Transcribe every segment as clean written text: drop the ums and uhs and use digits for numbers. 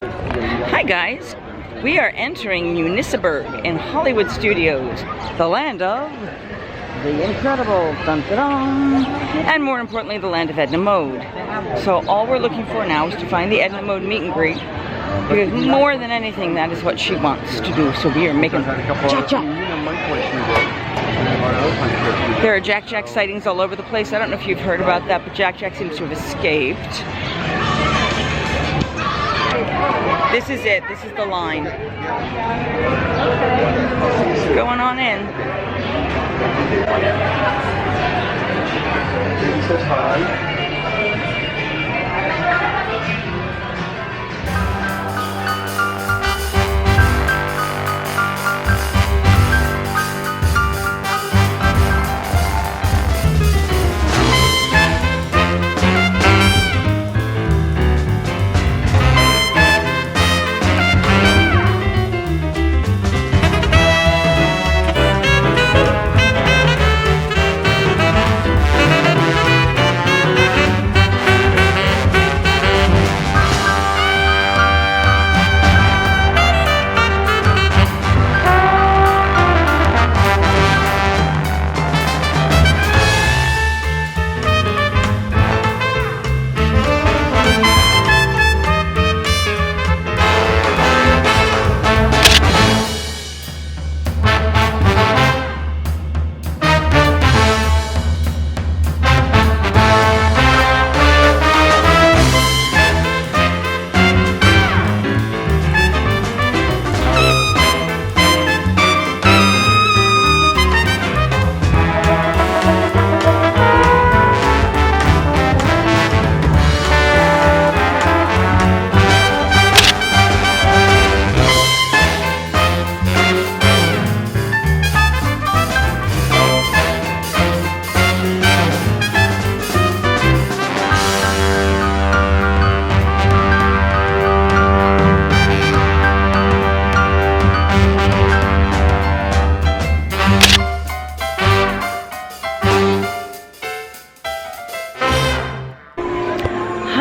Hi guys, we are entering Uniceberg in Hollywood Studios, the land of the incredible, dun, dun, dun, and more importantly, the land of Edna Mode. So all we're looking for now is to find the Edna Mode meet and greet, because more than anything, that is what she wants to do. So we are making cha-cha. There are Jack Jack sightings all over the place. I don't know if you've heard about that, but Jack Jack seems to have escaped. This is it. This is the line. Going on in.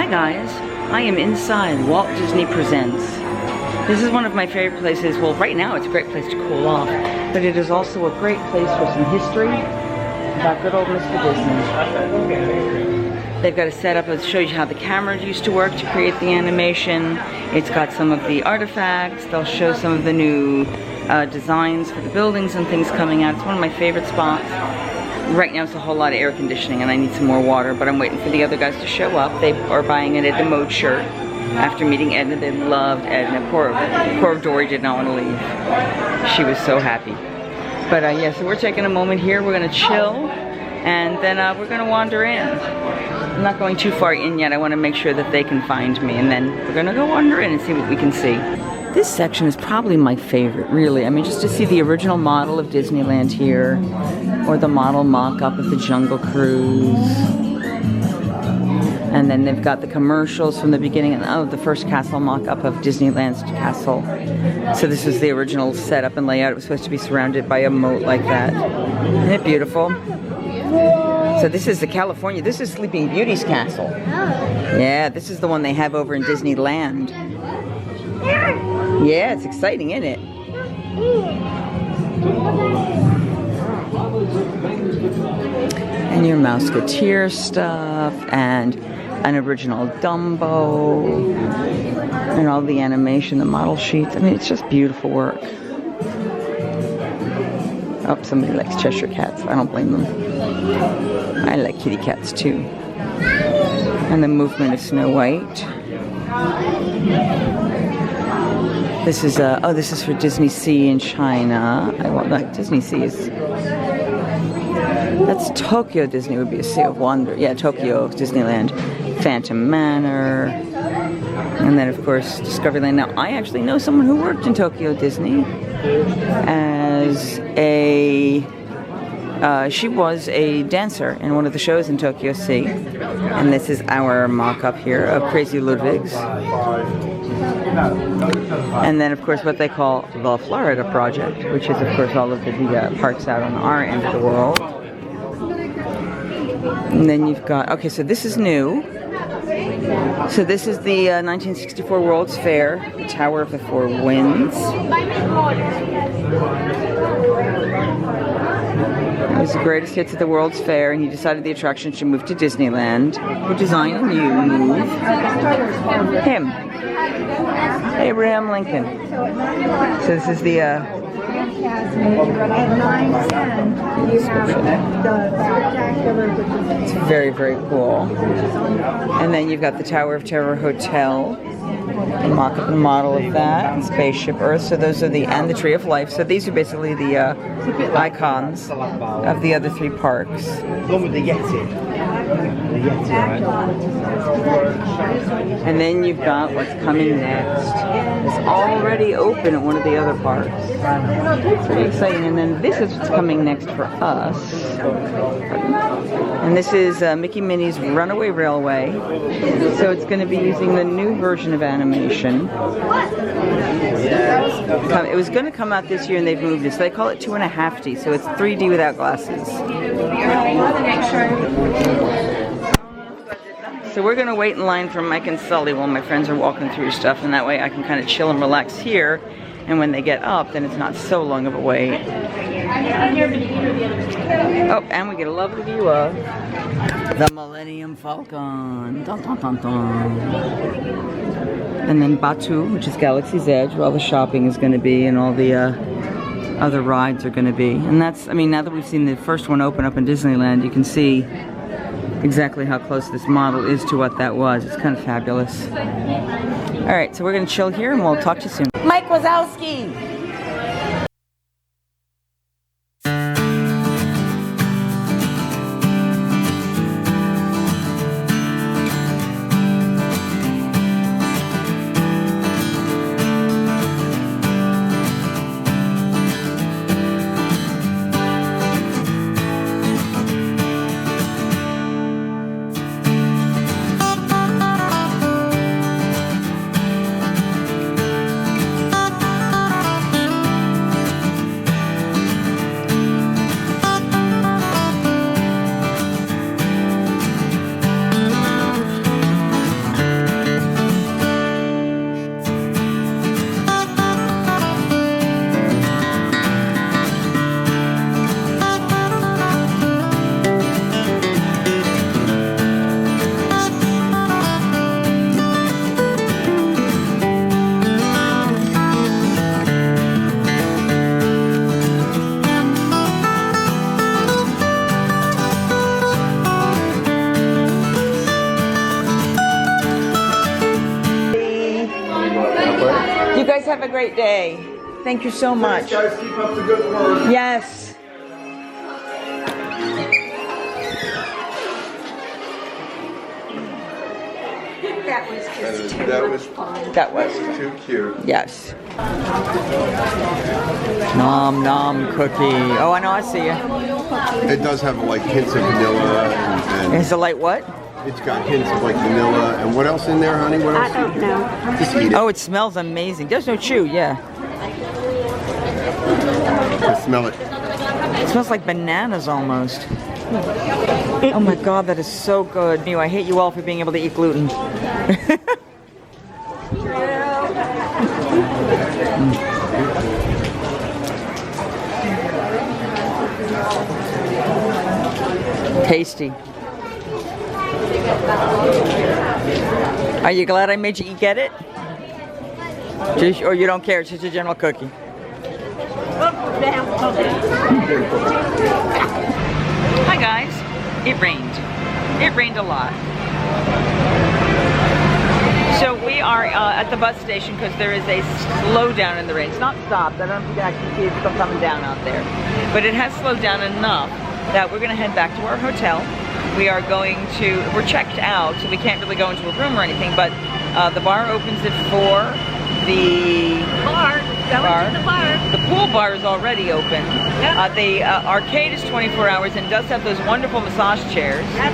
Guys, I am inside Walt Disney Presents. This is one of my favorite places. Well, right now it's a great place to cool off, but it is also a great place for some history about good old Mr. Disney. They've got a setup that shows you how the cameras used to work to create the animation. It's got some of the artifacts. They'll show some of the new designs for the buildings and things coming out. It's one of my favorite spots. Right now it's a whole lot of air conditioning and I need some more water, but I'm waiting for the other guys to show up. They are buying an Edna Mode shirt. After meeting Edna, they loved Edna. Poor Dory did not want to leave. She was so happy. But yeah, so we're taking a moment here. We're going to chill and then we're going to wander in. I'm not going too far in yet. I want to make sure that they can find me, and then we're going to go wander in and see what we can see. This section is probably my favorite, really. I mean, just to see the original model of Disneyland here, or the model mock-up of the Jungle Cruise. And then they've got the commercials from the beginning, and oh, the first castle mock-up of Disneyland's castle. So this was the original setup and layout. It was supposed to be surrounded by a moat like that. Isn't it beautiful? So this is the California, this is Sleeping Beauty's castle. Yeah, this is the one they have over in Disneyland. Yeah, it's exciting, isn't it? And your Mouseketeer stuff, and an original Dumbo, and all the animation, the model sheets. I mean, it's just beautiful work. Oh, somebody likes Cheshire cats. I don't blame them. I like kitty cats too. And the movement of Snow White. This is oh, this is for Disney Sea in China. I want like Disney Sea is. That's Tokyo Disney would be a Sea of Wonder. Yeah, Tokyo Disneyland, Phantom Manor, and then of course Discoveryland. Now I actually know someone who worked in Tokyo Disney as a. She was a dancer in one of the shows in Tokyo Sea, and this is our mock-up here of Crazy Ludwig's. And then, of course, what they call the Florida Project, which is, of course, all of the parks out on our end of the world. And then you've got, okay, so this is new. So this is the 1964 World's Fair, the Tower of the Four Winds. It was the greatest hits at the World's Fair, and he decided the attraction should move to Disneyland. Who designed a new move? Him. Abraham Lincoln. So this is the it's very, very cool. And then you've got the Tower of Terror Hotel, a mock-up and model of that, and Spaceship Earth. So those are and the Tree of Life. So these are basically the icons of the other three parks. And then you've got what's coming next. It's already open at one of the other parks. Pretty exciting. And then this is what's coming next for us. And this is Mickey Minnie's Runaway Railway. So it's going to be using the new version of animation. It was going to come out this year and they've moved it. So they call it 2.5D. So it's 3D without glasses. So we're going to wait in line for Mike and Sully while my friends are walking through stuff, and that way I can kind of chill and relax here, and when they get up, then it's not so long of a wait. Oh, and we get a lovely view of the Millennium Falcon. Dun, dun, dun, dun. And then Batu, which is Galaxy's Edge, where all the shopping is going to be, and all the other rides are going to be. And that's, I mean, now that we've seen the first one open up in Disneyland, you can see exactly how close this model is to what that was. It's kind of fabulous. All right, so we're going to chill here and we'll talk to you soon. Mike Wazowski! You guys have a great day. Thank you so much. Thanks, guys, keep up the good work. Yes. That was too cute. Yes. Nom nom cookie. Oh, I know. I see you. It does have like hints of vanilla and Is the light what? it's got hints of like vanilla and what else in there, honey? What else? I don't know. Just eat it. Oh, it smells amazing. There's no chew. Yeah. Just smell it. It smells like bananas almost. Oh my God, that is so good. I hate you all for being able to eat gluten. Tasty. Are you glad I made you get it? Or you don't care, it's just a general cookie? Hi guys, it rained. It rained a lot. So we are at the bus station because there is a slowdown in the rain. It's not stopped. I don't know if you can actually see it still coming down out there. But it has slowed down enough that we're going to head back to our hotel. We're checked out, so we can't really go into a room or anything, but the bar opens at 4. The pool bar is already open. Yep. The arcade is 24 hours and does have those wonderful massage chairs. Yep.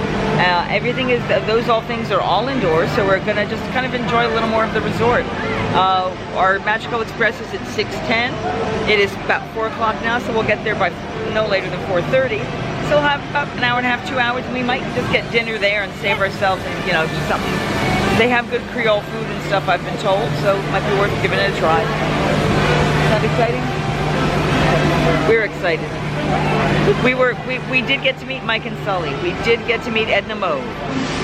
Those things are all indoors, so we're gonna just kind of enjoy a little more of the resort. Our Tragical Express is at 6:10. It is about 4 o'clock now, so we'll get there by no later than 4:30. still have about an hour and a half, 2 hours, and we might just get dinner there and save ourselves and, you know, just something. They have good Creole food and stuff, I've been told, so it might be worth giving it a try. Is that exciting? We're excited. We did get to meet Mike and Sully. We did get to meet Edna Mode.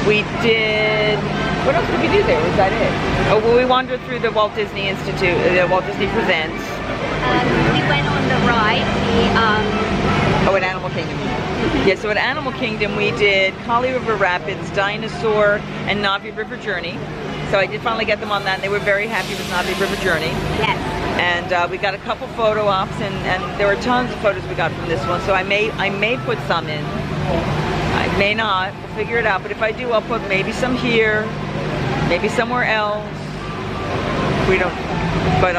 We did, what else did we do there? Was that it? Oh, well, we wandered through the Walt Disney Institute, Walt Disney Presents. We went on the ride, Oh, at Animal Kingdom. Yeah, so at Animal Kingdom we did Kali River Rapids, Dinosaur, and Navi River Journey. So I did finally get them on that, and they were very happy with Navi River Journey. Yes. And we got a couple photo ops, and there were tons of photos we got from this one. So I may put some in. I may not. We'll figure it out. But if I do, I'll put maybe some here, maybe somewhere else. We don't. But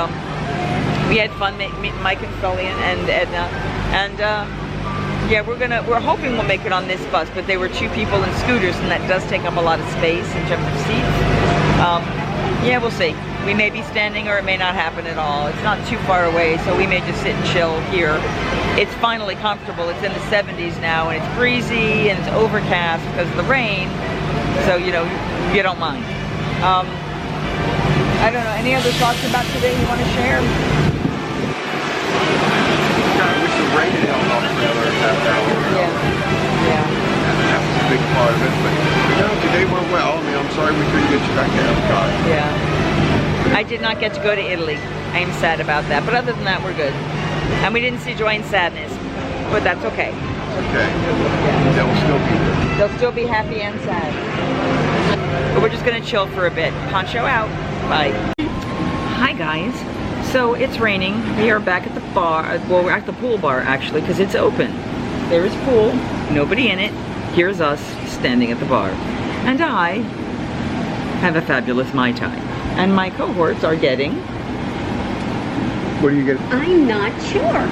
we had fun meeting Mike and Sully and Edna, and yeah, we're hoping we'll make it on this bus. But they were 2 people in scooters, and that does take up a lot of space in terms of seats. Yeah, we'll see. We may be standing, or it may not happen at all. It's not too far away, so we may just sit and chill here. It's finally comfortable. It's in the 70s now, and it's breezy, and it's overcast because of the rain. So, you know, you don't mind. I don't know, any other thoughts about today you want to share? I wish the rain had held off for another half hour. Yeah. That was a big part of it, but you know, today went well. I mean, I'm sorry we couldn't get you back to Epcot. Yeah. I did not get to go to Italy. I am sad about that, but other than that, we're good. And we didn't see Joy and Sadness, but that's okay. Okay. They'll still be there. They'll still be happy and sad. But we're just gonna chill for a bit. Poncho out. Bye. Hi guys. So it's raining. We are back at the bar. Well, we're at the pool bar actually, because it's open. There is pool, nobody in it. Here's us standing at the bar. And I have a fabulous Mai Tai. And my cohorts are getting... What do you get? I'm not sure.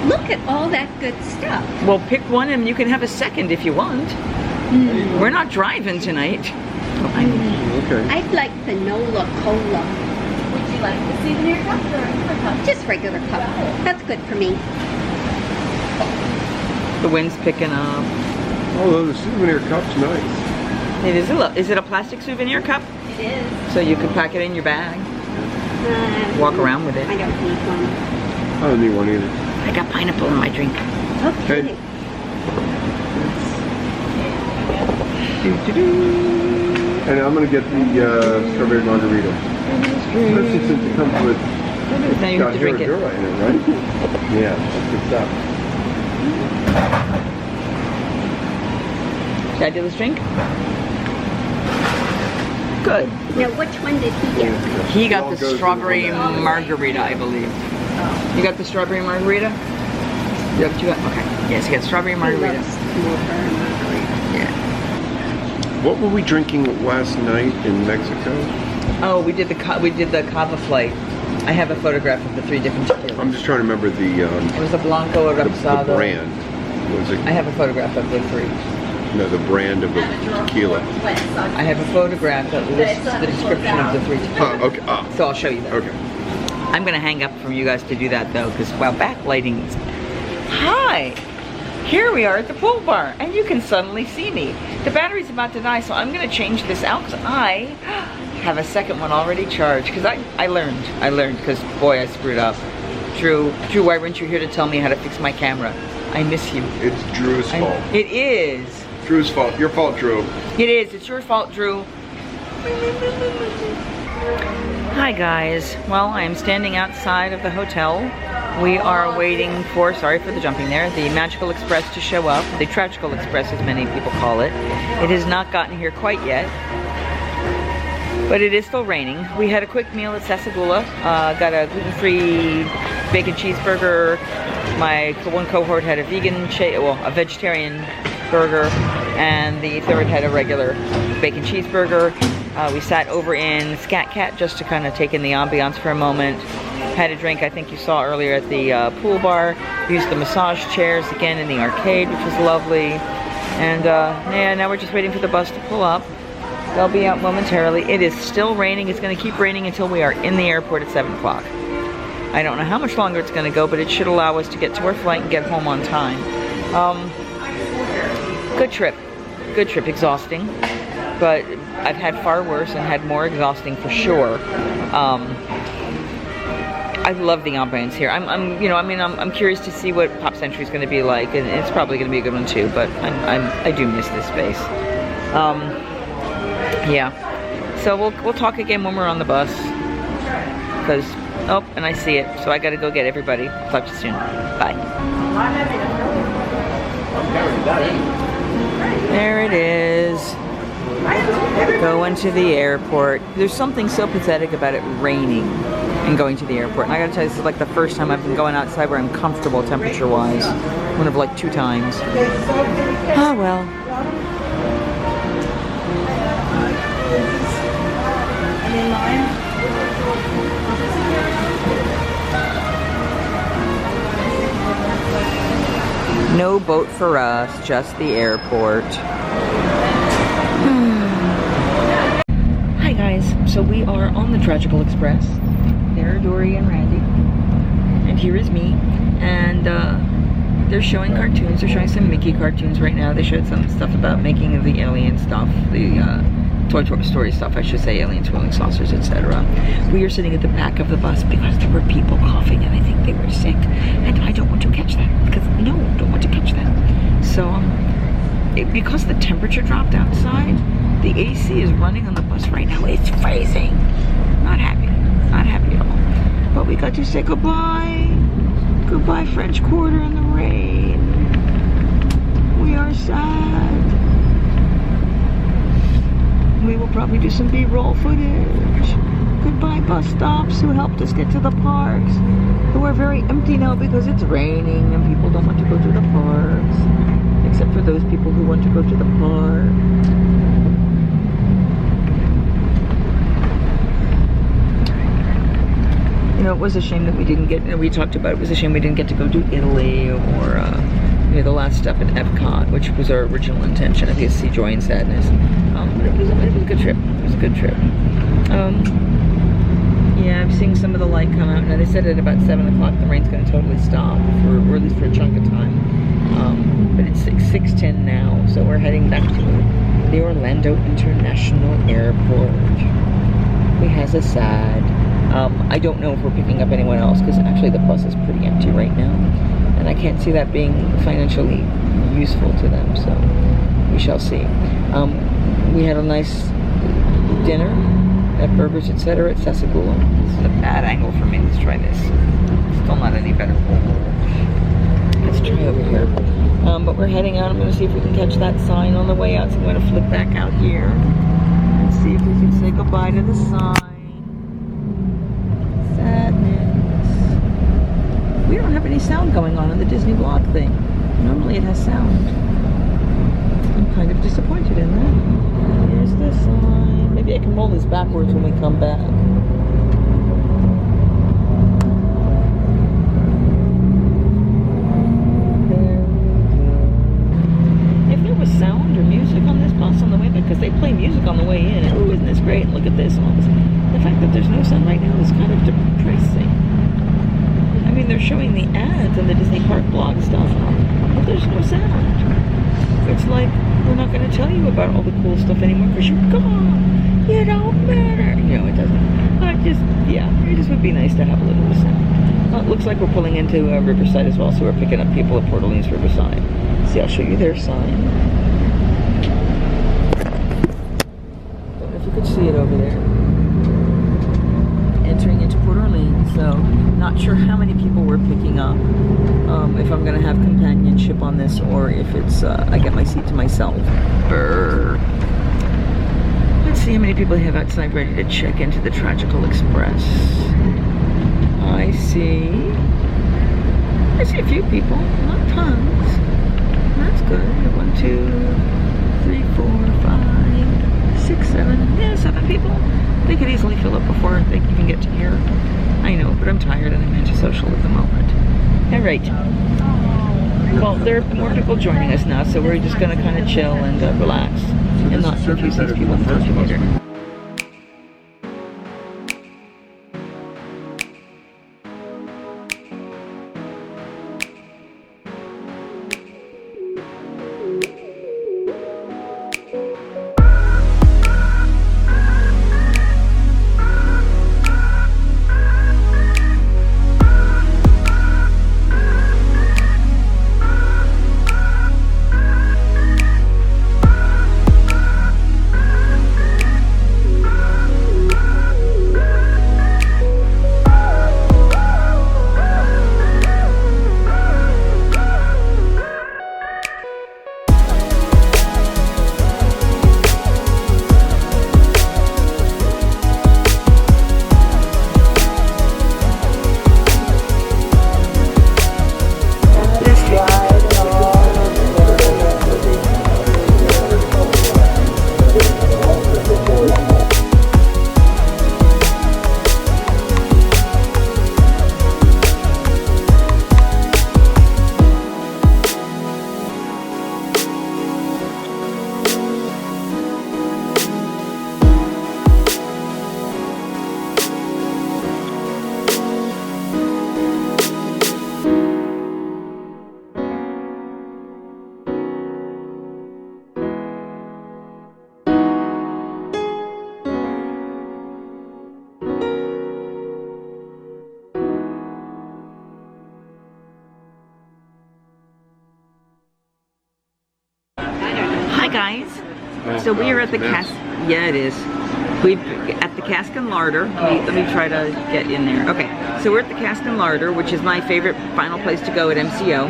Look at all that good stuff. Well, pick one and you can have a second if you want. We're not driving tonight. Okay. I'd like the Nola Cola. Would you like the souvenir cup or a regular cup? Just regular cup. That's good for me. The wind's picking up. Oh, the souvenir cup's nice. It is is it a plastic souvenir cup? It is. So you could pack it in your bag. Walk around with it. I don't need one. I don't need one either. I got pineapple in my drink. Okay. And I'm going to get the strawberry margarita. Especially since it comes with Now you have to drink it. in it, right? Yeah, that's good stuff. Should I do this drink? Good. Now, which one did he get? He got the strawberry margarita, I believe. You got the strawberry margarita? You got what you got? Okay. Yes, you got strawberry margarita. Yeah. What were we drinking last night in Mexico? Oh, we did the Cava flight. I have a photograph of the 3 different tequilas. I'm just trying to remember the It was a Blanco, a Reposado. the brand. Was it? I have a photograph of the 3. No, the brand of the tequila. I have a photograph that lists the description of the 3 tequilas. Okay. So I'll show you that. Okay. I'm gonna hang up from you guys to do that though, because wow, backlighting. Hi! Here we are at the pool bar, and you can suddenly see me. The battery's about to die, so I'm gonna change this out, because I have a second one already charged, because I learned, because boy, I screwed up. Drew, why weren't you here to tell me how to fix my camera? I miss you. It's Drew's fault. It is. Drew's fault. Your fault, Drew. It is. It's your fault, Drew. Hi guys. Well, I am standing outside of the hotel. We are waiting for, sorry for the jumping there, the Magical Express to show up. The Tragical Express, as many people call it. It has not gotten here quite yet, but it is still raining. We had a quick meal at Sasagula. Got a gluten-free bacon cheeseburger. My one cohort had a a vegetarian burger, and the third had a regular bacon cheeseburger. We sat over in Scat Cat just to kind of take in the ambiance for a moment. Had a drink, I think you saw earlier at the pool bar. Used the massage chairs again in the arcade, which was lovely. And yeah, now we're just waiting for the bus to pull up. They'll be out momentarily. It is still raining. It's going to keep raining until we are in the airport at 7 o'clock. I don't know how much longer it's going to go, but it should allow us to get to our flight and get home on time. Good trip. Good trip. Exhausting. But I've had far worse and had more exhausting for sure. I love the ambience here. I'm curious to see what Pop Century is going to be like, and it's probably going to be a good one too. But I do miss this space. Yeah. So we'll talk again when we're on the bus. Because and I see it, so I got to go get everybody. Talk to you soon. Bye. There it is. Going to the airport. There's something so pathetic about it raining and going to the airport. And I gotta tell you, this is like the first time I've been going outside where I'm comfortable temperature-wise. One of like 2 times. Ah, well. No boat for us, just the airport. Hi guys, so we are on the Tragical Express. There are Dory and Randy. And here is me. And they're showing cartoons. They're showing some Mickey cartoons right now. They showed some stuff about making of the alien stuff. The Toy Story stuff, I should say, aliens, swirling saucers, etc. We are sitting at the back of the bus because there were people coughing and I think they were sick. And I don't want to catch that. Because, no, don't want to catch that. So, because the temperature dropped outside, the AC is running on the bus right now. It's freezing. Not happy. Not happy at all. But we got to say goodbye. Goodbye, French Quarter in the rain. We are sad. We will probably do some B-roll footage. Goodbye, bus stops who helped us get to the parks, who are very empty now because it's raining and people don't want to go to the parks. Except for those people who want to go to the park. You know, it was a shame that we didn't get, we talked about it was a shame we didn't get to go to Italy or, the last step in Epcot, which was our original intention, I guess, see Joy and Sadness. But it was a good trip. It was a good trip. Yeah, I'm seeing some of the light come out. Now, they said at about 7 o'clock the rain's going to totally stop, or at least for a chunk of time. But it's 6:10 now, so we're heading back to the Orlando International Airport. We has a sad. I don't know if we're picking up anyone else, because actually the bus is pretty empty right now. And I can't see that being financially useful to them, so we shall see. We had a nice dinner at Burgers, etc. at Sasagula. This is a bad angle for me. Let's try this. Still not any better. Let's try over here. But we're heading out. I'm going to see if we can catch that sign on the way out. So I'm going to flip back out here and see if we can say goodbye to the sign. Sadness. We don't have any sound going on in the Disney vlog thing. Normally it has sound. I'm kind of disappointed in that. Here's the sign. Maybe I can roll this backwards when we come back. Sound or music on this bus on the way back, because they play music on the way in, and isn't this great? Look at this. The fact that there's no sound right now is kind of depressing. I mean, they're showing the ads and the Disney Park blog stuff, but there's no sound. It's like, we're not going to tell you about all the cool stuff anymore because you're gone. You don't matter. You know, it doesn't. It just would be nice to have a little bit of sound. Well, it looks like we're pulling into Riverside as well, so we're picking up people at Port Orleans Riverside. See, I'll show you their sign. Don't know if you could see it over there. Entering into Port Orleans, so not sure how many people we're picking up. If I'm going to have companionship on this, or if it's I get my seat to myself. Brr. Let's see how many people they have outside ready to check into the Tragical Express. I see a few people, not tons. That's good. 1, 2, 3, 4, 5, 6, 7. Yeah, 7 people. They could easily fill up before they even get to here. I know, but I'm tired and I'm antisocial at the moment. All right. Well, there are more people joining us now, so we're just going to kind of chill and relax and not confuse these people in the computer. guys. Oh, So we are at the it's a mess. Cask. Yeah, it is. We at the Cask and Larder. Let me try to get in there. Okay, so we're at the Cask and Larder, which is my favorite final place to go at MCO.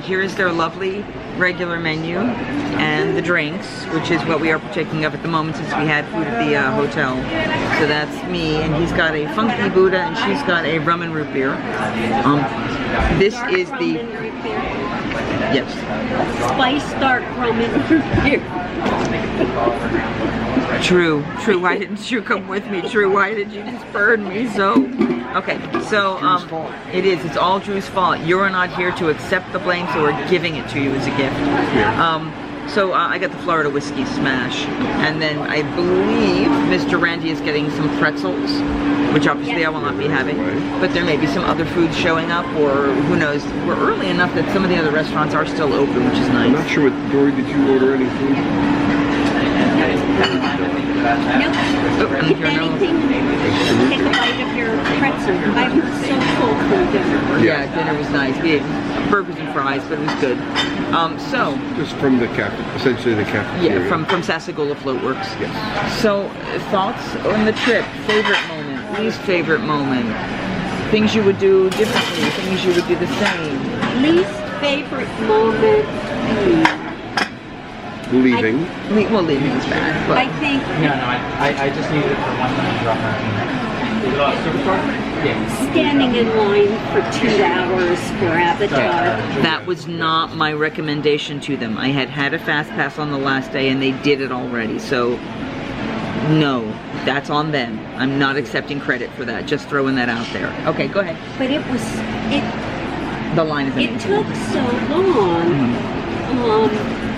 Here is their lovely regular menu and the drinks, which is what we are partaking of at the moment since we had food at the hotel. So that's me, and he's got a funky Buddha, and she's got a rum and root beer. This is the yes. Spice dark rum and root beer. True. Why didn't you come with me? True. Why did you just burn me so? Okay, so it is. It's all Drew's fault. You're not here to accept the blame, so we're giving it to you as a gift. So I got the Florida whiskey smash, and then I believe Mr. Randy is getting some pretzels, which obviously I will not be having. But there may be some other foods showing up, or who knows. We're early enough that some of the other restaurants are still open, which is nice. I'm not sure what, Dory, did you order any food? Nope. If anything, take a bite of your pretzel. I'm so full from dinner. Yeah, dinner was nice. We ate burgers and fries, but it was good. So Just from the essentially the cafeteria. yeah, from Sassagoula Floatworks. Yes. So thoughts on the trip? Favorite moment, least favorite moment, things you would do differently, things you would do the same. Least favorite moment. Leaving. Well, leaving is bad, but I think No, I just needed it for 1 minute. Drop my Is it all Superstore? Yeah. standing in line for 2 hours for Avatar. that was not my recommendation to them. I had a fast pass on the last day, and they did it already. So no, that's on them. I'm not accepting credit for that. Just throwing that out there. Okay, go ahead. But The line is amazing. it took so long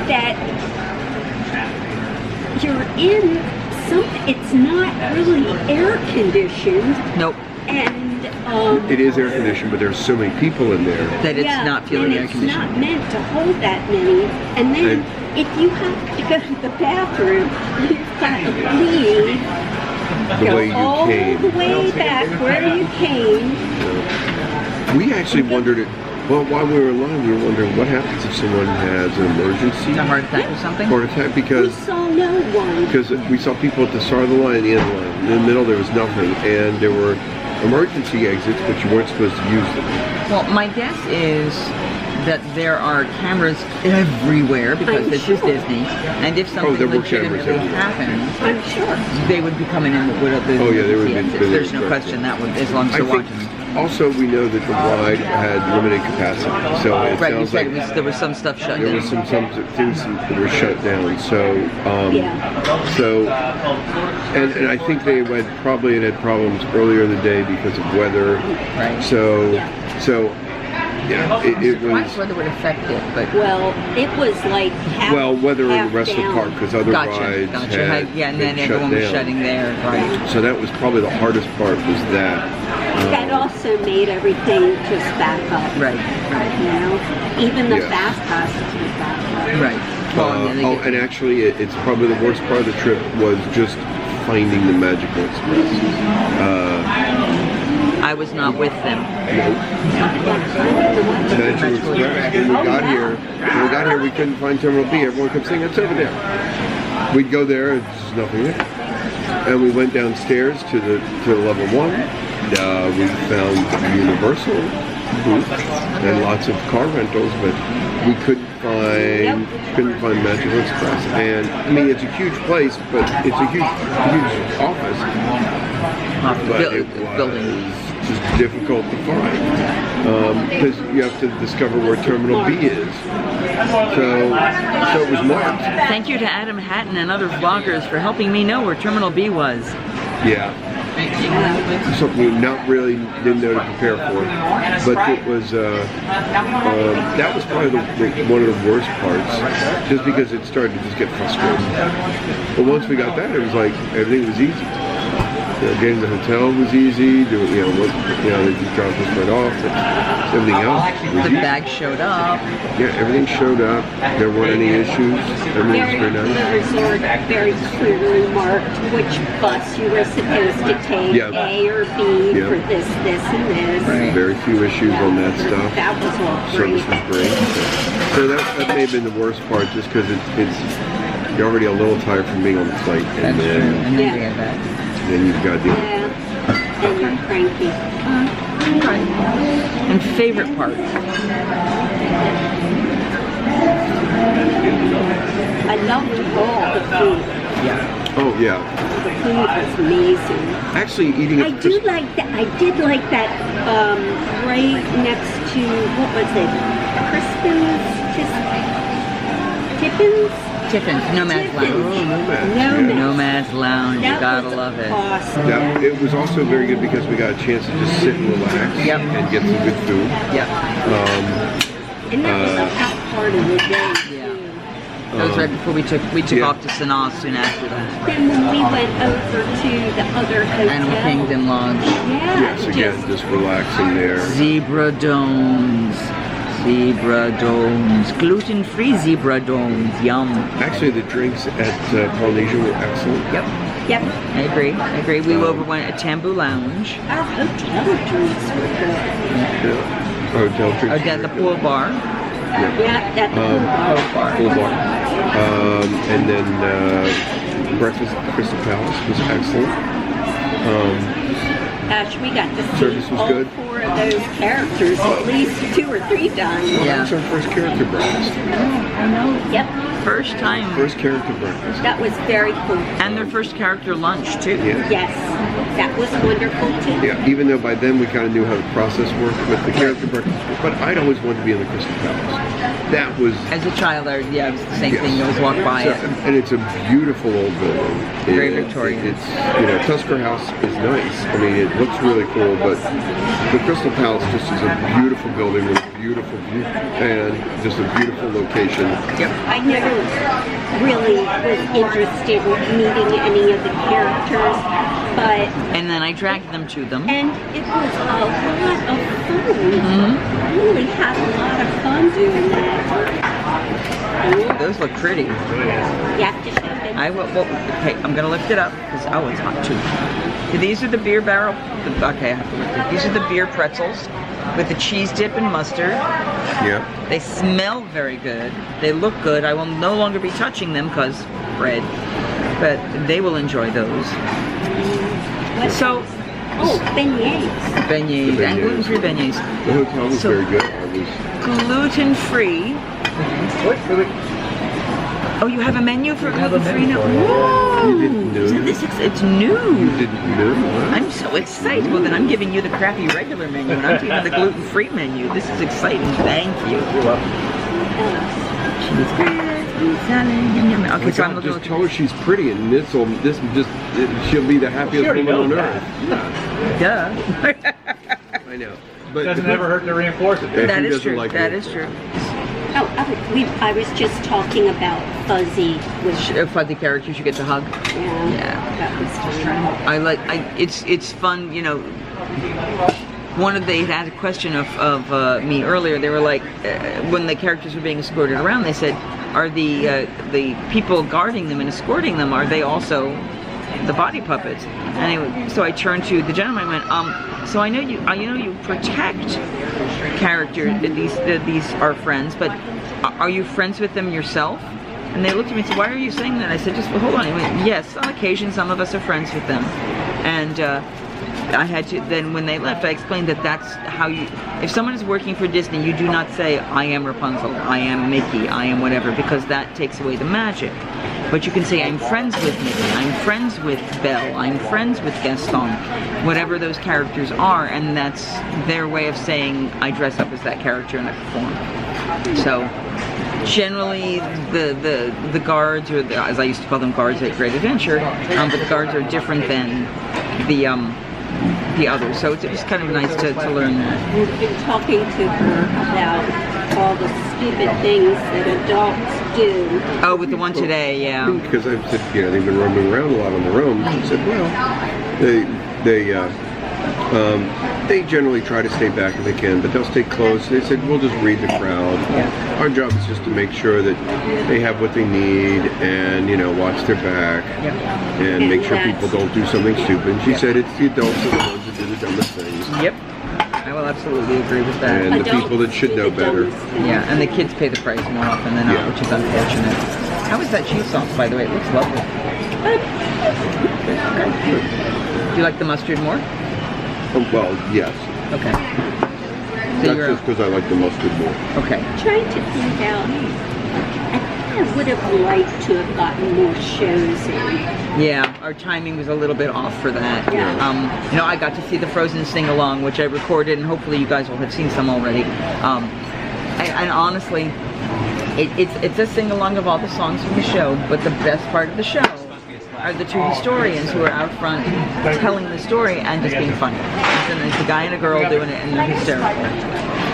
that you're in something. It's not really air conditioned, Nope. and It is air conditioned, but there's so many people in there. That it's yeah, not feeling and air conditioned. It's not meant to hold that many. And then if you have to go to the bathroom, you've got to leave. The go way you all came. the way back where you came. We actually wondered it. Well, while we were in line, we were wondering what happens if someone has an emergency A heart attack or something? heart attack We because saw no one. we saw people at the start of the line, the end of the line. In the middle, there was nothing, and there were emergency exits, but you weren't supposed to use them. Well, my guess is that there are cameras everywhere because I'm this sure. is Disney, and if something there were cameras legitimately everywhere. happens, I'm sure. they would be coming in with the Oh, yeah, they would be- exits. they would There's no be- question that would, as long as I they're think watching. also we know that the ride had limited capacity, so it Right, you sounds said like there was some stuff shut there down. was some things that were shut down. So, and I think they probably had problems earlier in the day because of weather. Right. So, yeah, it Surprised was. weather would affect it, but Well, it was like half. Well, weather in the half rest of the down. park because other rides had yeah, and then been everyone shut was down. shutting there. Right. So that was probably the hardest part was that. That also made everything just back up. Right. You know, even the Yeah. fast passes was back up. Right. Well, and then they get- And actually, it's probably the worst part of the trip was just finding the Magical Express. I was not with them. Magical Express. When we got here, we couldn't find Terminal B. Everyone kept saying it's over there. We'd go there, and there's nothing there. And we went downstairs to level 1. We found Universal booth and lots of car rentals, but we couldn't find Magical Express. And I mean, it's a huge place, but it's a huge office. But it was Building. just difficult to find because you have to discover where Terminal B is. So it was marked. Thank you to Adam Hatton and other vloggers for helping me know where Terminal B was. Yeah. Something we didn't know to prepare for, but it was that was probably one of the worst parts, just because it started to just get frustrating. But once we got that, it was like everything was easy. Getting the hotel was easy. They just dropped us right off. Everything else was The easy. bag showed up. Yeah, everything showed up. There weren't any issues. Everything was very The nice. resort very clearly marked which bus you were supposed to take, Yeah. A or B, Yeah. for this, and this. Very few issues on that stuff. That was all Service great. was great. So that may have been the worst part, just because it's You're already a little tired from being on the flight, and That's true. then And then you get back. you've got to deal with it. Yeah. And you're cranky. And favorite part? I loved all the food. Yeah. Oh yeah. The food was amazing. Actually, eating I do like that. I did like that right next to, what was it? Tippins? Tiffins, Nomad's Lounge. Nomad's Lounge, you gotta love it. Awesome. That, it was also very good because we got a chance to just sit and relax Yep. and get some good food. Yep. And that was a hot part of the day. Yeah. too. That was right before we took Yeah. off to Sanaa soon after that. Then when we went over to the other hotel. Animal Kingdom Lodge. Yeah. Yes, again, just relaxing there. Zebra domes. Zebra domes. Gluten-free zebra domes. Yum. Actually, the drinks at Polynesia were excellent. Yep. Yep. I agree. We went at Tambu Lounge. Our hotel drinks were good. Yeah. Hotel drinks. At the pool bar. Yeah, at the Full bar. And then breakfast at the Crystal Palace was excellent. Gosh, we got to see Service was all good. 4 of those characters at least 2 or 3 times. Well, Yeah. that was our first character breakfast. I know. Yep. First time. First character breakfast. That was very cool. And their first character lunch, too. Yeah. Yes. That was wonderful too. Yeah, even though by then we kind of knew how the process worked with the character breakfast, but I'd always wanted to be in the Crystal Palace. That was As a child, it was the same thing. You always walk by So, it. and it's a beautiful old building. Very Victorian. It's Tusker House is nice. I mean, it looks really cool, but the Crystal Palace just is a beautiful building with a beautiful view and just a beautiful location. I never really was interested in meeting any of the characters, but And then I dragged them to them. and it was a lot of fun. I really had a lot of fun doing that. Those look pretty. You have to show them. I will. Well, okay, I'm gonna lift it up because it's hot too. These are the beer barrel. Okay, I have to lift it. These are the beer pretzels with the cheese dip and mustard. Yeah. They smell very good. They look good. I will no longer be touching them because bread, but they will enjoy those. So, Oh, beignets. beignets The and beignets. gluten-free beignets. The hotel was So- very good. Gluten-free. Oh, you have a menu for gluten-free now? Whoa! You didn't know Isn't that? it's new. You didn't know that? I'm so excited. Well, then I'm giving you the crappy regular menu, and I'm taking the gluten-free menu. This is exciting. Thank you. You're welcome. Cheese grits, beef salad, yum, yum. Okay, so I'm looking. Just tell her she's pretty, and she'll be the happiest woman on earth. Duh. I know. But Doesn't ever hurt to reinforce it. Yeah. That Who is doesn't true. like That it? is true. Oh, I was just talking about Fuzzy with Fuzzy characters you get to hug. Yeah. That was fun. It's fun, they had a question of me earlier. They were like, when the characters were being escorted around, they said, are the people guarding them and escorting them, are they also the body puppets? Anyway, so I turned to the gentleman and went, so I know you protect characters, these are friends, but are you friends with them yourself? And they looked at me and said, why are you saying that? I said, just hold on. He went, yes, on occasion some of us are friends with them. And I had to, then when they left, I explained that that's how if someone is working for Disney, you do not say, I am Rapunzel, I am Mickey, I am whatever, because that takes away the magic. But you can say, I'm friends with Mickey, I'm friends with Belle, I'm friends with Gaston, whatever those characters are, and that's their way of saying, I dress up as that character and I perform. So, generally, the guards, or as I used to call them, guards at Great Adventure, but the guards are different than the others. So it's just kind of nice to learn that. We've been talking to her about all the stupid things that adults do. Oh, with the one today, yeah. Because I said, they've been roaming around a lot on their own. She said, well, they generally try to stay back if they can, but they'll stay close. They said, we'll just read the crowd. Yeah. Our job is just to make sure that they have what they need and, watch their back and make sure people don't do something stupid. And she said it's the adults are the ones that do the dumbest things. Yep. I will absolutely agree with that. And the people that should know better. Yeah, and the kids pay the price more often than not, Yeah. which is unfortunate. How is that cheese sauce, by the way? It looks lovely. Okay. Do you like the mustard more? Oh, well, yes. Okay. So That's you're just because I like the mustard more. okay. Trying to think out. I would have liked to have gotten more shows in. Yeah, our timing was a little bit off for that. Yeah. You know, I got to see the Frozen sing-along, which I recorded, and hopefully you guys will have seen some already. And honestly, it's a sing-along of all the songs from the show, but the best part of the show are the two historians who are out front telling the story and just being funny. And it's a guy and a girl doing it, and they're hysterical.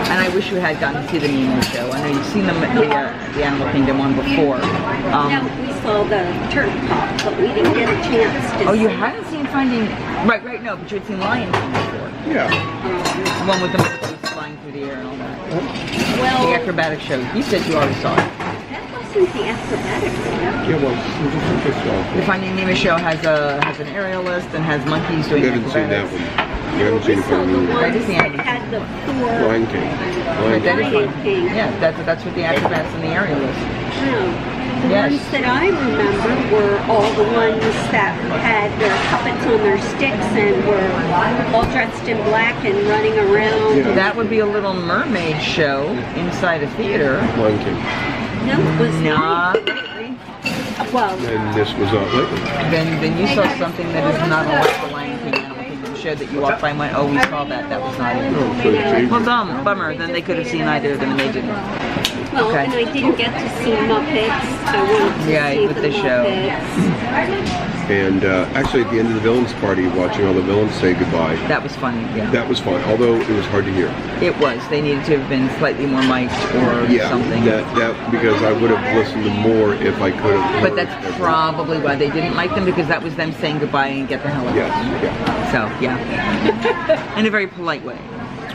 And I wish you had gotten to see the Nemo show. I know you've seen the Animal Kingdom one before. No, we saw the turtle pop, but we didn't get a chance to Oh, you see. hadn't seen Finding... Right, no, but you had seen Lion King before. Yeah. The one with the monkeys flying through the air and all that. The Well, acrobatic show. You said you already saw it. that wasn't the acrobatic show. Yeah, well, it was just The Finding Nemo show has an aerialist and has monkeys doing We haven't seen that acrobatics. one. We haven't seen We it for saw a the movie. ones just the that animal. had the four. Lion King. Right, that is Lion fun. King. Yeah, that's what the acrobats and the aerialists. The Yes. ones that I remember were all the ones that had their puppets on their sticks and were all dressed in black and running around. Yeah. That would be a Little Mermaid show inside a theater. Lion King. No, it was Not not. lately. Well, And this was lately. Then you saw something that is not like the Lion King Animal Kingdom show that you walked by and went, oh, we saw that. That was not it. Oh, so it's Well, bummer. Then they could have seen either of them and they didn't. well, Okay. and I didn't get to see Muppets. I wanted to Yeah, see with the the show. Muppets. And actually, at the end of the villains party, watching all the villains say goodbye, That was funny, yeah. that was fun. Although it was hard to hear. It was. They needed to have been slightly more mic'd or Yeah, something. that because I would have listened to more if I could have. But that's probably why they didn't mic them, because that was them saying goodbye and get the hell out. Yes. Yeah. So, yeah. In a very polite way.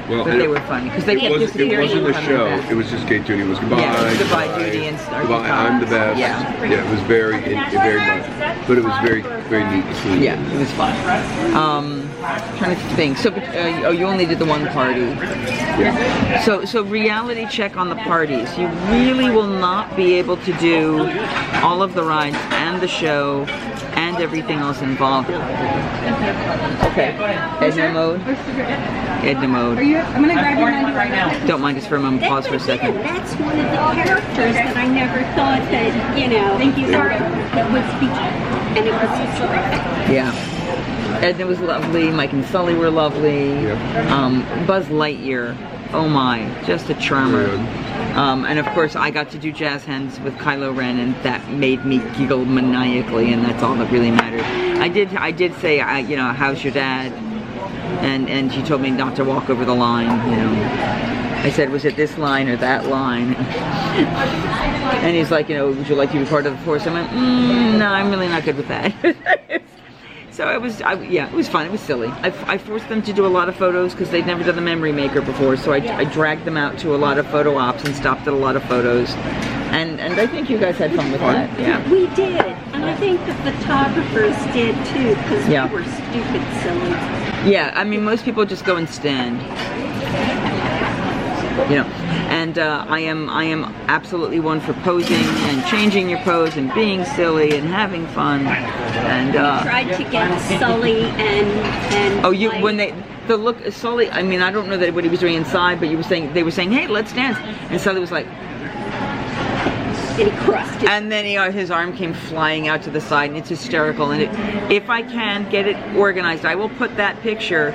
Well, But and they were funny, because they It kept wasn't disappearing. a and coming show. back. It was just Kate Judy was goodbye. Yeah, it was goodbye, Judy, and goodbye. I'm the best. Yeah. It was very much, but it was very neat to see. Yeah, it was fun. Trying to think. So, oh, you only did the one party. Yeah. So reality check on the parties. You really will not be able to do all of the rides and the show and everything else involved. Okay. Edna Mode. Edna Mode. I'm gonna grab your hand right now. Don't mind us for a moment. Pause for a second. Again, that's one of the characters that I never thought that, you know, Thank you, sir. that would speak. And it was just terrific. Yeah. Edna was lovely. Mike and Sully were lovely. Yeah. Buzz Lightyear. Oh my, just a charmer. And of course, I got to do jazz hands with Kylo Ren, and that made me giggle maniacally, and that's all that really mattered. I did say, you know, how's your dad? And she told me not to walk over the line, you know. I said, was it this line or that line? And he's like, you know, would you like to be part of the force? I went, no, I'm really not good with that. So it was, yeah, it was fun. It was silly. I forced them to do a lot of photos because they'd never done the memory maker before. So I dragged them out to a lot of photo ops and stopped at a lot of photos. And I think you guys had fun with that. Yeah. We did. And I think the photographers did too, because Yeah. we were stupid silly. Yeah, I mean, most people just go and stand. You know, and I am absolutely one for posing and changing your pose and being silly and having fun. And Tried to get Sully and oh, you Mike. when the look Sully. I mean, I don't know that what he was doing inside, but they were saying, hey, let's dance, and Sully was like, and he crossed it. and then his arm came flying out to the side, and it's hysterical. And if I can get it organized, I will put that picture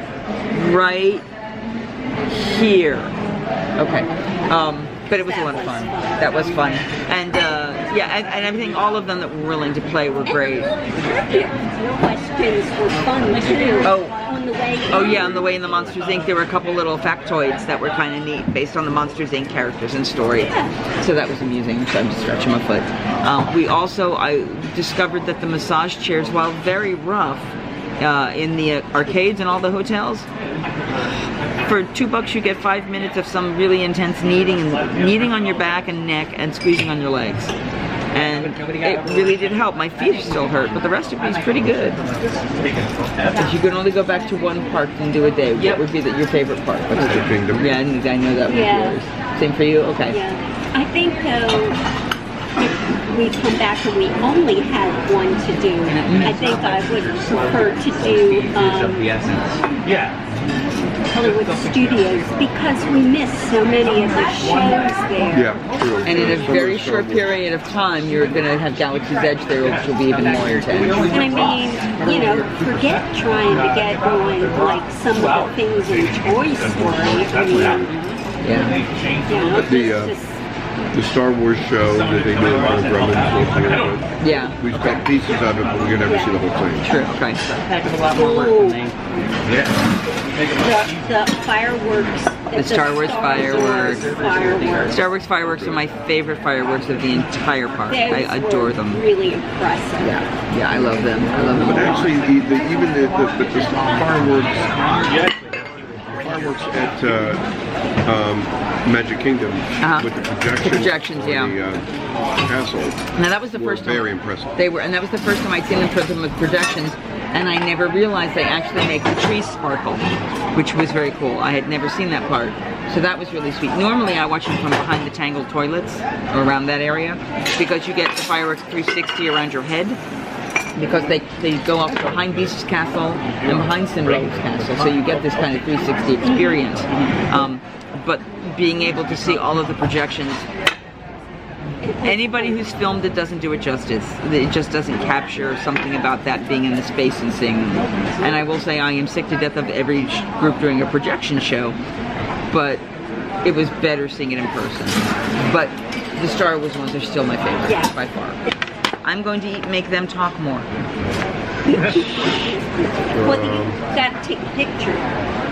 right here. Okay. But it was a lot of fun. That was fun. And yeah, and everything, all of them that were willing to play were great. The questions were fun too. Oh. On the way Oh yeah, on the way in the Monsters Inc. there were a couple little factoids that were kind of neat based on the Monsters Inc. characters and story. So that was amusing, so I'm just stretching my foot. I discovered that the massage chairs, while very rough in the arcades and all the hotels, for $2 you get 5 minutes of some really intense kneading on your back and neck and squeezing on your legs. And it really did help. My feet still hurt, but the rest of me is pretty good. If you could only go back to one park and do a day, what would be your favorite park? Magic Kingdom. Yeah, I know that was Yeah. yours. Same for you? Okay. Yeah. I think though, if we come back and we only had one to do, I think I would prefer to do Hollywood Studios because we missed so many of the shows there. Yeah, true. And in a very short period of time, you're going to have Galaxy's Edge there, which will be even more intense. And I mean, you know, forget trying to get going like some of the things in Toy Story. I mean, Yeah. The Star Wars show that they did on Grumman's was really good. Yeah. We've got pieces of it, but we can never see the whole thing. True. Okay. Heck of a lot more work than they. the fireworks. The Star Wars fireworks. Fireworks. Star Wars fireworks are my favorite fireworks of the entire park. I adore them. Really impressive. Yeah, I love them. I love them. But actually, even the fireworks at Magic Kingdom with the projections yeah. on the castle. Now that was the first time. Very impressive. They were, and that was the first time I'd seen them with projections, and I never realized they actually make the trees sparkle, which was very cool. I had never seen that part, so that was really sweet. Normally I watch them from behind the tangled toilets, or around that area, because you get the fireworks 360 around your head, because they go up behind Beast's Castle and behind Cinderella's Castle, so you get this kind of 360 experience. But being able to see all of the projections, anybody who's filmed it doesn't do it justice. It just doesn't capture something about that being in the space and seeing them. And I will say I am sick to death of every group doing a projection show, but it was better seeing it in person. But the Star Wars ones are still my favorite, by far. I'm going to make them talk more. Well, you gotta take a picture.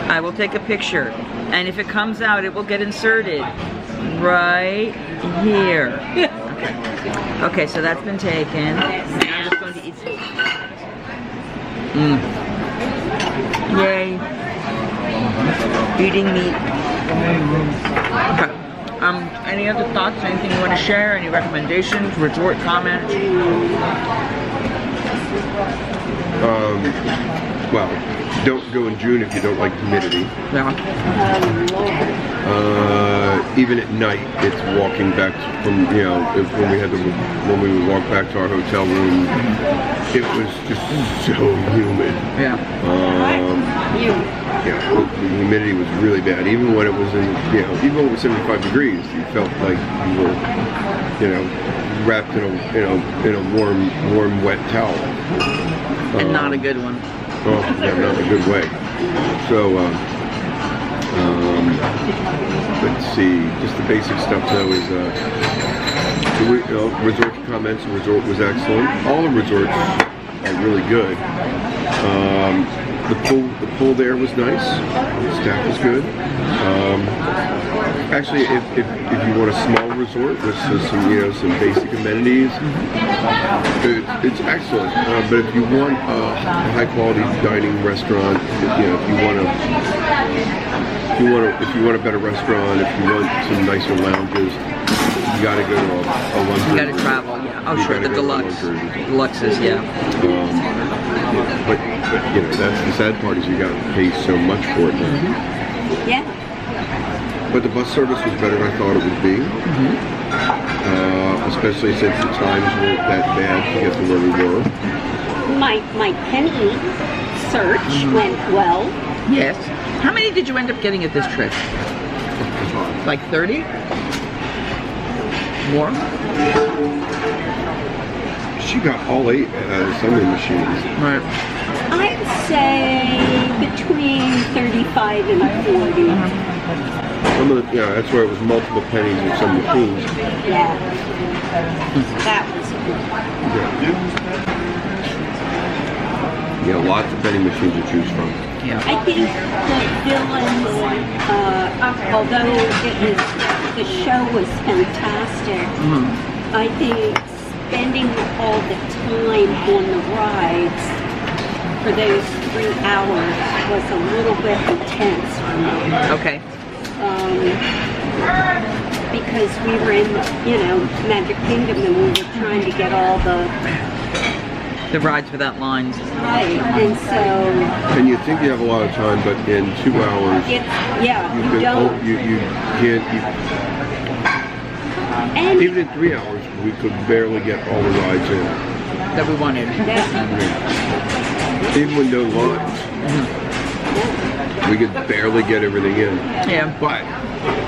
I will take a picture, and if it comes out, it will get inserted right here. Okay, so that's been taken. I'm just going to eat some. Yay. Eating meat. Okay. Any other thoughts? Anything you want to share? Any recommendations? Resort comments? Well, don't go in June if you don't like humidity. Yeah. Even at night, it's walking back from, you know, when we would walk back to our hotel room, it was just so humid. Yeah. Yeah, the humidity was really bad. Even when it was even when it was 75 degrees, you felt like you were, wrapped in a warm, wet towel. And not a good one. Oh, yeah, not in a good way. So, let's see. Just the basic stuff though is resort comments. The resort was excellent. All the resorts are really good. The pool there was nice. The staff was good. Actually, if you want a small resort with some basic amenities, it's excellent. But if you want a high quality dining restaurant, if you want a better restaurant, if you want some nicer lounges, you got to go to a luxury. You got to travel, yeah. Oh, sure, the deluxe. Deluxes, yeah. But that's the sad part is you got to pay so much for it now. Yeah. But the bus service was better than I thought it would be. Especially since the times weren't that bad to get to where we were. My penny search went well. Yes. How many did you end up getting at this trip? Like 30? More? She got all 8 sewing machines. Right. I'd say between 35 and 40. Some of the, that's where it was multiple pennies with some machines. Yeah. That was good. Yeah, lots of penny machines to choose from. Yeah. I think the villains, although the show was fantastic, I think spending all the time on the rides for those 3 hours was a little bit intense for me. Okay. Because we were in, Magic Kingdom and we were trying to get all the rides without lines. right, and so And you think you have a lot of time, but in 2 hours, you don't. can't. And Even in 3 hours, we could barely get all the rides in. That we wanted. Even with no lines. We could barely get everything in. Yeah. But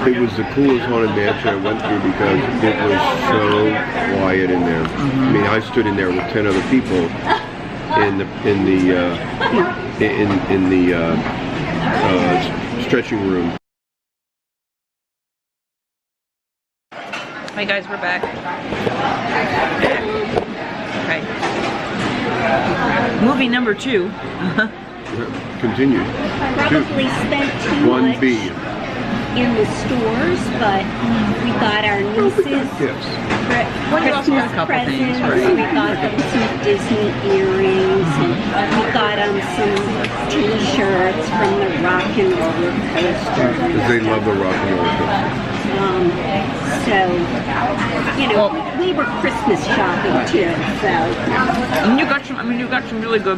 it was the coolest haunted mansion I went through because it was so quiet in there. I mean, I stood in there with 10 other people in the stretching room. Hey guys, we're back. Okay. Movie number 2. Continue. Probably spent too much 1B. in the stores, but we got our nieces Yes. Christmas couple things, presents. right. We got them some Disney earrings, and we got them some T-shirts from the Rock and Roller Coaster. Because they love the rock and roll coaster. So, you know, we were Christmas shopping too. So, And you got some. I mean, you got some really good.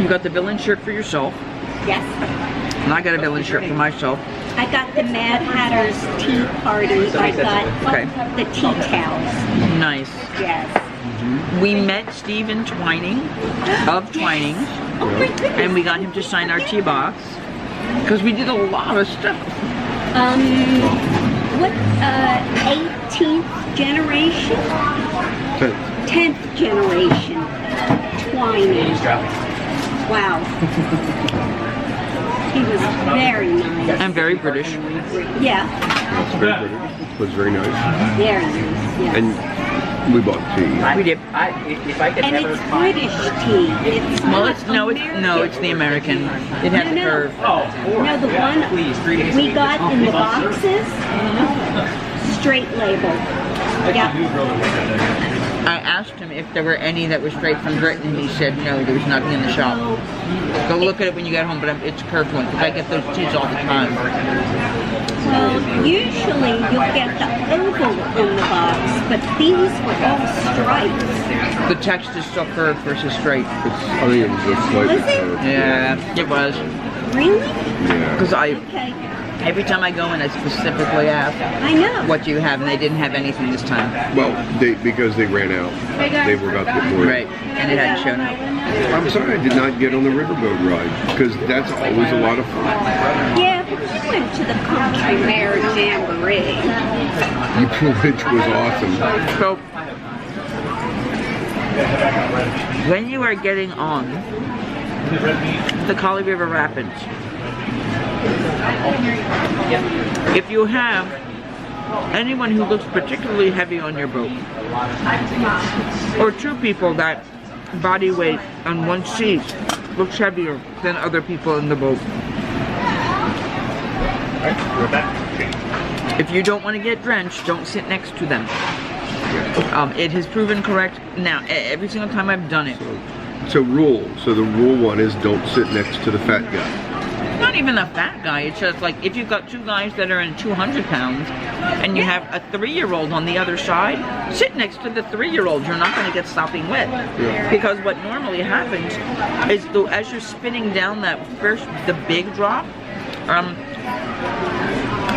You got the villain shirt for yourself, yes. and I got a villain shirt for myself. I got the Mad Hatter's tea party. I got the tea towels. Nice. Yes. We met Stephen Twining of Twining, Oh my goodness. and we got him to sign our tea box because we did a lot of stuff. What, 18th generation? 10th generation. Twining. Wow. He was very nice. And very British. Yeah, It's very British. It was very nice. very nice. Yeah. And we bought tea. We did. If I could And ever it's British tea. It's Well, not it's the American. It had the No, no. curve. Oh, four. No, the one Please, 3 days. we got in the boxes, straight label. Yeah. I asked him if there were any that were straight from Britain. He said no, there was nothing in the shop. Go look at it when you get home, but it's curved one because I get those teas all the time. Well, usually you'll get the oval in the box, but these were all stripes. The text is still curved versus straight. I think it was just slightly Was it? curved. Yeah, it was. Really? Yeah. Because Okay. every time I go in, I specifically ask, I know. what do you have? And they didn't have anything this time. Well, because they ran out. They were about to get more. Right. And it hadn't shown up. I'm sorry I did not get on the riverboat ride because that's always a lot of fun. Yeah, but we went to the Country Mare Jamboree. Which was awesome. So, when you are getting on the Kali River Rapids, if you have anyone who looks particularly heavy on your boat, or 2 people that body weight on one seat looks heavier than other people in the boat, if you don't want to get drenched, don't sit next to them. It has proven correct now every single time I've done it. So the rule 1 is don't sit next to the fat guy. Not even a fat guy, it's just like if you've got 2 guys that are in 200 pounds and you have a 3-year-old on the other side, sit next to the 3-year-old. You're not going to get sopping wet. Yeah. Because what normally happens is as you're spinning down the big drop,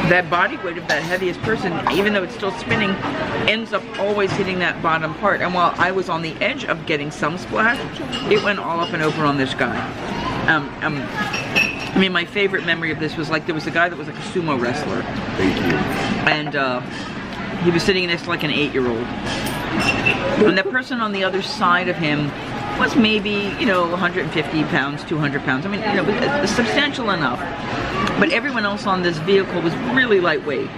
that body weight of that heaviest person, even though it's still spinning, ends up always hitting that bottom part. And while I was on the edge of getting some splash, it went all up and over on this guy. I mean, my favorite memory of this was like there was a guy that was like a sumo wrestler. Thank you. And he was sitting next to like an 8-year-old. And the person on the other side of him was maybe, 150 pounds, 200 pounds. I mean, substantial enough. But everyone else on this vehicle was really lightweight.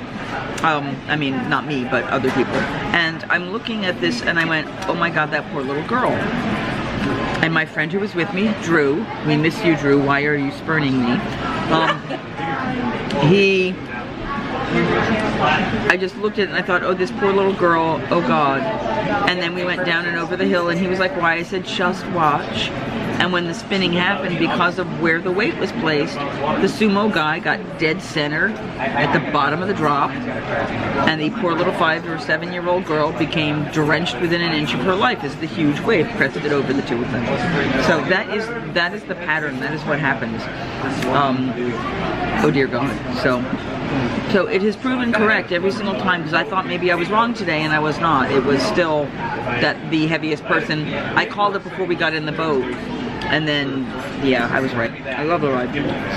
I mean, not me, but other people. And I'm looking at this and I went, oh my God, that poor little girl. And my friend who was with me, Drew, we miss you, Drew, why are you spurning me? I just looked at it and I thought, oh, this poor little girl, oh God. And then we went down and over the hill and he was like, why? I said, just watch. And when the spinning happened, because of where the weight was placed, the sumo guy got dead center at the bottom of the drop, and the poor little 5 or 7-year-old girl became drenched within an inch of her life as the huge wave crested over the 2 of them. So that is the pattern. That is what happens. Oh dear God. So So it has proven correct every single time, because I thought maybe I was wrong today, and I was not. It was still that the heaviest person. I called it before we got in the boat, and then, yeah, I was right. I love the ride.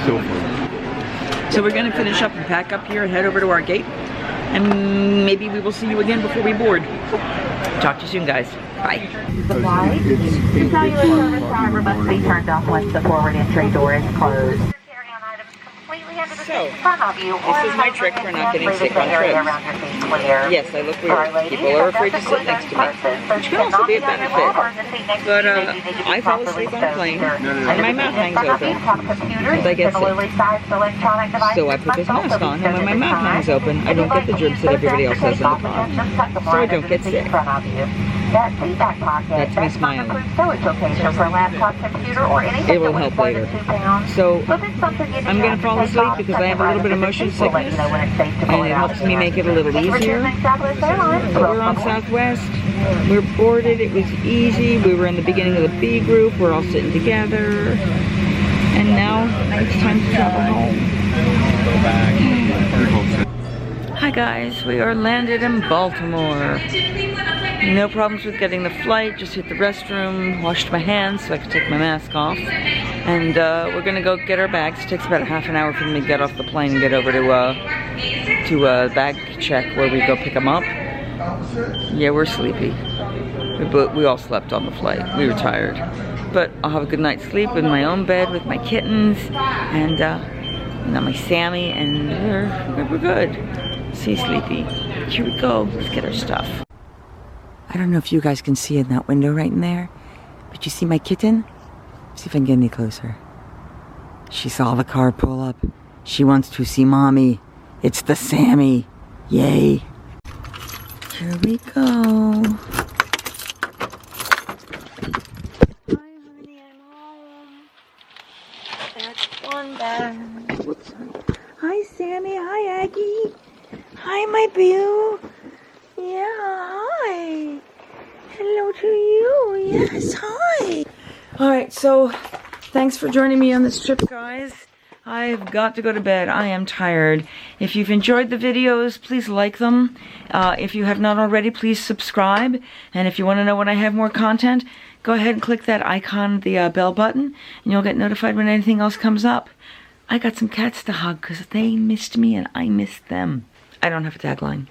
So fun. So we're gonna finish up and pack up here and head over to our gate, and maybe we will see you again before we board. Talk to you soon, guys. Bye. The flight. The cellular service, however, must be turned off once the forward entry door is closed. So, this is my trick for not getting sick on trips. Yes, I look weird. People are afraid to sit next to me, which can also be a benefit. But I fall asleep on a plane, and my mouth hangs open, because I get sick. So I put this mask on, and when my mouth hangs open, I don't get the germs that everybody else has in the car. So I don't get sick. That's me smiling. It will help later. So I'm going to fall asleep because I have a little bit of motion sickness, and it helps me make it a little easier. But we're on Southwest. We're boarded. It was easy. We were in the beginning of the B group. We're all sitting together. And now it's time to travel home. Hi guys, we are landed in Baltimore. No problems with getting the flight, just hit the restroom, washed my hands so I could take my mask off. And we're gonna go get our bags. It takes about a half an hour for me to get off the plane and get over to bag check where we go pick them up. Yeah, we're sleepy. We all slept on the flight. We were tired. But I'll have a good night's sleep in my own bed with my kittens and my Sammy, and we're good. See, sleepy. Here we go. Let's get our stuff. I don't know if you guys can see in that window right in there, but you see my kitten? See if I can get any closer. She saw the car pull up. She wants to see mommy. It's the Sammy. Yay. Here we go. Hi, honey, I'm home. That's one bag. Hi, Sammy. Hi, Aggie. Hi, my boo. Yeah, hi. Hello to you. Yes, hi. All right, so thanks for joining me on this trip, guys. I've got to go to bed. I am tired. If you've enjoyed the videos, please like them. If you have not already, please subscribe. And if you want to know when I have more content, go ahead and click that icon, the bell button, and you'll get notified when anything else comes up. I got some cats to hug because they missed me and I missed them. I don't have a tagline.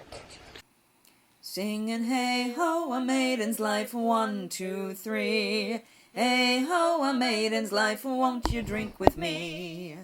Singing hey ho, a maiden's life, 1, 2, 3. Hey ho, a maiden's life, won't you drink with me?